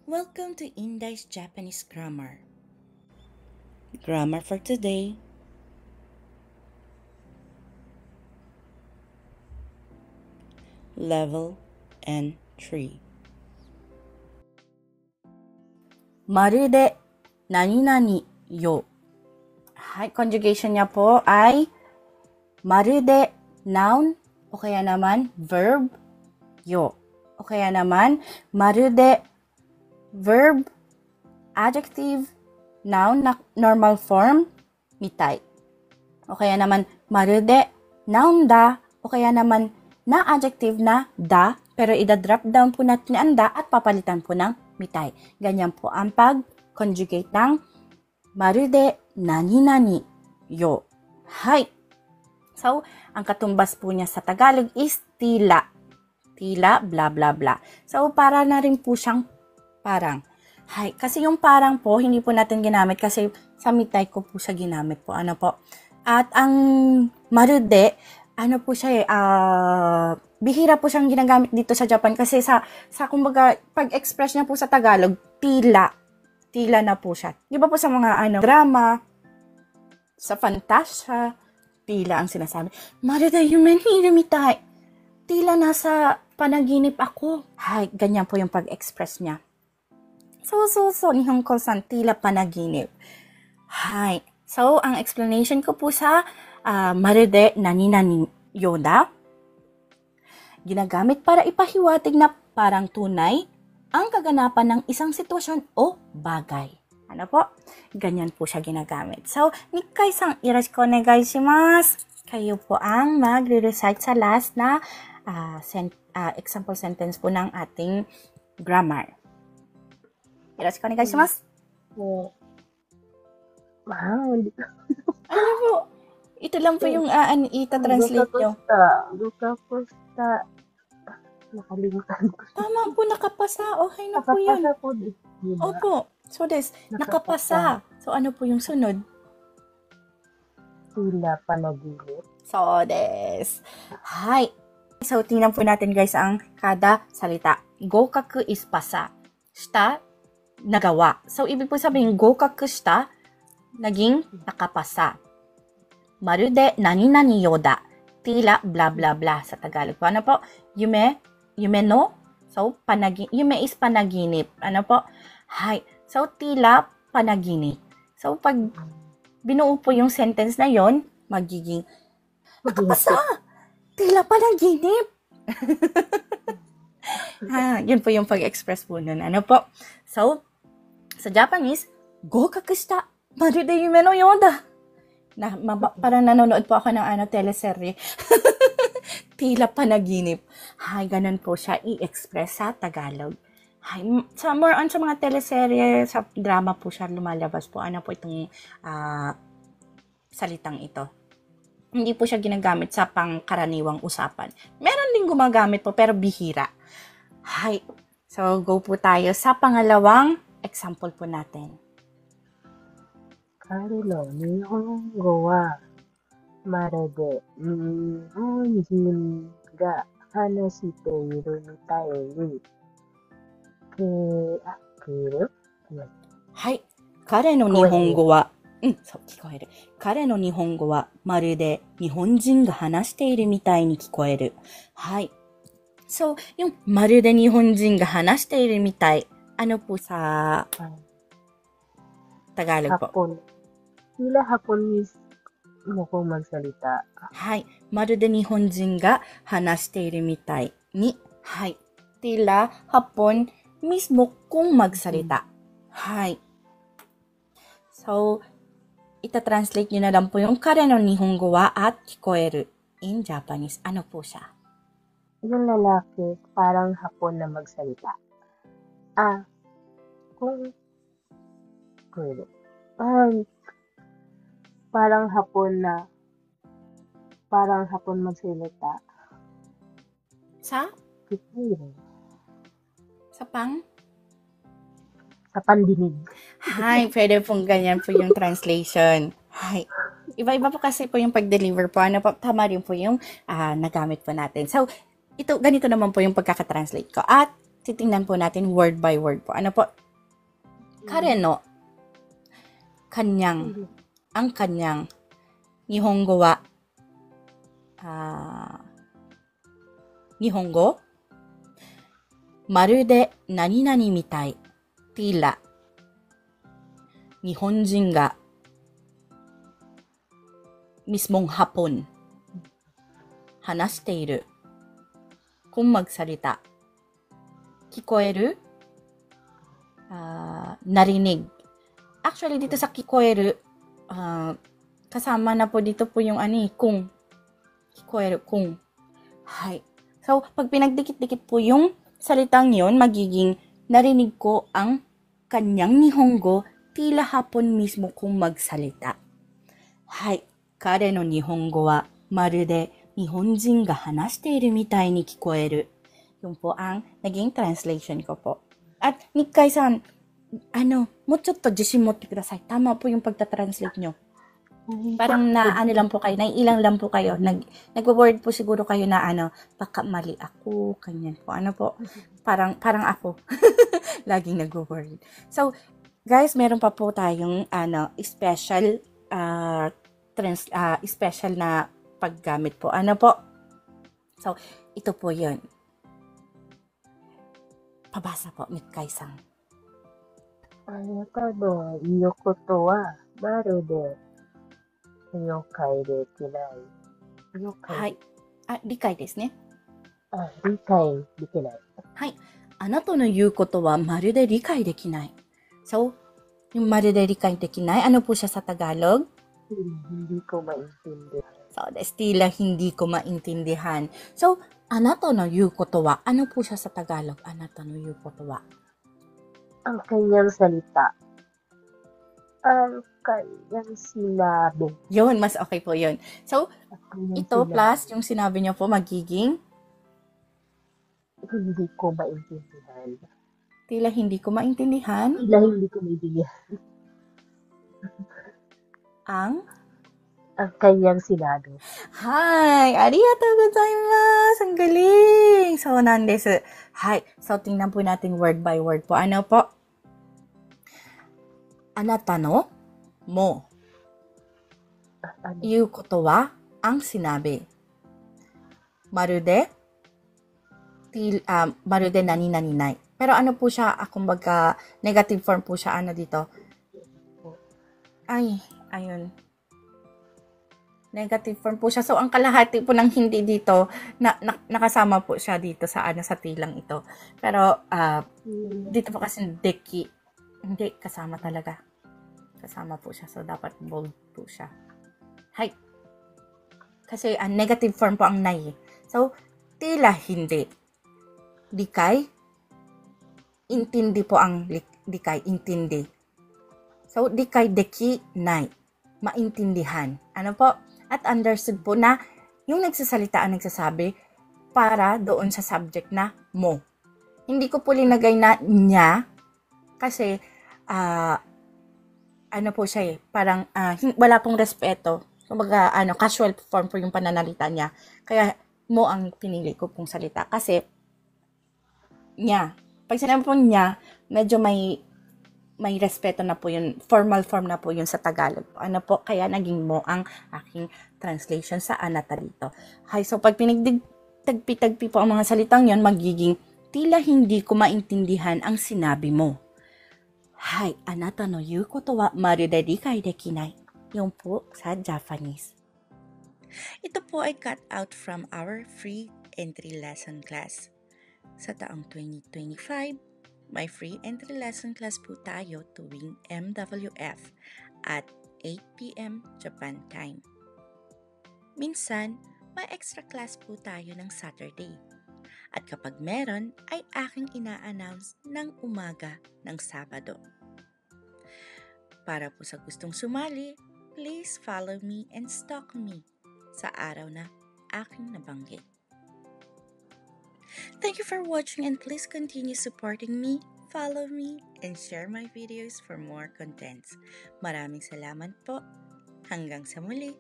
Welcome to Indai's Japanese Grammar. Grammar for today. Level N3. まるで何々よ。Hi, conjugation niya po ay まるで noun o kaya naman verb yo. O kaya naman まるで verb adjective noun na normal form mitai. O kaya naman まるで noun da o kaya naman na adjective na da pero ida-drop down po natin ang da at papalitan po ng mitai. Ganyan po ang pag-conjugate ng まるで何々よ. Hi. So, ang katumbas po niya sa Tagalog is tila. Tila, blah, blah, blah. So, para na rin po siyang parang. Hi. Kasi yung parang po, hindi po natin ginamit kasi sa mitai ko po siya ginamit po. Ano po? At ang marude, ano po siya bihira po siyang ginagamit dito sa Japan kasi sa kumbaga, pag-express niya po sa Tagalog, tila. Tila na po siya. Di ba po sa mga drama, sa fantasya, tila ang sinasabi. Marude yume ni iru mitai. Tila nasa panaginip ako. Hay, ganyan po yung pag-express niya. So, Nihonko-san, tila panaginip. Hay. So, ang explanation ko po sa marude nani-nani yoda, ginagamit para ipahiwatig na parang tunay ang kaganapan ng isang sitwasyon o bagay. Ano po? Ganyan po siya ginagamit. So, Nikkei-san, yoroshiku onegai shimasu. Kayo po ang magre-recite sa last na example sentence po ng ating grammar. Yoroshiku onegai shimasu. Ano po? Ito lang po yung ita-translate nyo. Dukaposta. Nakalimutan ko. Tama po, nakapasa. Okay na po yan. Nakapasa po, diba? Opo. So, nakapasa. So, ano po yung sunod? Tila panaginip. So, Hi. So, tingnan po natin guys ang kada salita. Gokaku is pasa. Shita, nagawa. So, ibig po sabihin, gokaku shita, naging nakapasa. Marude nani-nani yoda. Tila, blah, blah, blah sa Tagalog. Ano po? Yume no? So, yume is panaginip. Ano po? Hi. So, tila, panaginip. So, pag binuo po yung sentence na yon, magiging, nakapasa! Tila, panaginip! Yun po yung pag-express po nun. Ano po? So, sa Japanese, gokaku shita, marude yume no yoda. Parang nanonood po ako ng teleserye. Tila panaginip. Hay, ganun po siya i-express sa Tagalog. Hay, more on sa mga teleserye, sa drama po siya lumalabas po. Ano po itong salitang ito. Hindi po siya ginagamit sa pangkaraniwang usapan. Meron din gumagamit po, pero bihira. Hay, so go po tayo sa pangalawang example po natin. 彼の日本語はまるで日本人が話しているみたいに聞こえる？はい。彼の日本語は、そう、聞こえる。彼の日本語はまるで日本人が話しているみたいに聞こえる。はい。So, yung まるで日本人が話しているみたい, ano po sa Tagalog po? Hapon. Tila hapon mo kong magsalita. はい。まるで日本人が話しているみたいに。はい。Tila hapon mismo kung magsalita. Hi. So, ita-translate nyo na lang po yung kare no nihongo wa at kikoeru in Japanese. Ano po siya? Yung lalaki, parang hapon na magsalita. Kung parang hapon magsalita. Sa? Sa pandinig. Hi, pwede pong ganyan po yung translation. Hi. Iba-iba po kasi po yung pag-deliver po. Ano po, tama rin po yung nagamit po natin. So, ganito naman po yung pagkakatranslate ko. At titingnan po natin word by word po. Ano po? Kare no, kanyang, ang kanyang, Nihongo wa, Nihongo, marude nani nani mitai, tila, Nihonjin ga, mismong hapon, hanashiteiru, kung magsalita, kikoeru, narinig. Actually, dito sa kikoeru, kasama na po dito po yung kung. Kikoeru, kung. Hay. So, pag pinagdikit-dikit po yung salitang yon, magiging narinig ko ang kanyang Nihongo tila hapon mismo kung magsalita. Hay. Kare no Nihongo wa marude Nihonjin ga hanashiteiru mitai ni kikoeru. Yung po ang naging translation ko po. At Nikkei-san, mo chotto jishin motte kudasai. Tama po yung pagta-translate nyo. Parang lang po kayo, naiilang lang po kayo. Nagwo-word po siguro kayo na baka mali ako, kanyan po. Parang ako. Laging nagwo-word. So, guys, meron pa po tayong special special na paggamit po. So, ito po 'yun. Pabasa po, Nikkei-san. あなたの言うことはまるで了解できない。了解。はい。理解ですね。理解できない。はい。あなたの言うことはまるで理解できない。So, yung まるで理解できない、ano po siya sa Tagalog? Hindi ko maintindihan. So, tila hindi ko maintindihan. So, あなたの言うことは、ano po siya sa Tagalog? あなたの言うことは。Ang kanyang salita. Ang kanyang sinabi. Yun, mas okay po yun. So, ito sinabi. Plus yung sinabi niyo po magiging Hindi ko maintindihan. Tila hindi ko maintindihan. Tila hindi ko maintindihan. Ang kanyang sinabi. Hi! Arigatou gozaimasu! Ang galing! So, nandesu. Hi. So, tingnan po natin word by word po. Ano po? Anata no mo. Yu koto wa ang sinabi. Marude marude nani nani nai. Pero ano po siya, kumbaga negative form po siya dito. Ayun. Negative form po siya. So, ang kalahati po ng hindi dito, nakasama po siya dito sa sa tilang ito. Pero, dito po kasi deki, hindi, kasama talaga. Kasama po siya. So, dapat bold po siya. Hay. Kasi, negative form po ang nai. So, tila hindi. Dikay, intindi po ang dikay, intindi. So, dikay deki nai. Maintindihan. Ano po? At understood po na yung nagsasalita ang nagsasabi para doon sa subject na mo. Hindi ko po linagay na niya kasi po siya parang wala pong respeto. Kumbaga casual form po yung pananalita niya. Kaya mo ang pinili ko pong salita kasi niya. Pag sinabi po niya, medyo may respeto na po yun, formal form na po yun sa Tagalog. Kaya naging mo ang aking translation sa anata dito. Hay, so pag pinagtagpi-tagpi po ang mga salitang yun, magiging tila hindi ko maintindihan ang sinabi mo. Hay, anata no yu koto wa marude rikai dekinai. Yung po sa Japanese. Ito po ay cut out from our free entry lesson class. Sa taong 2025, may free entry lesson class po tayo tuwing MWF at 8 p.m. Japan time. Minsan, may extra class po tayo ng Saturday. At kapag meron, ay aking ina-announce ng umaga ng Sabado. Para po sa gustong sumali, please follow me and stalk me sa araw na aking nabanggit. Thank you for watching and please continue supporting me, follow me, and share my videos for more contents. Maraming salamat po. Hanggang sa muli.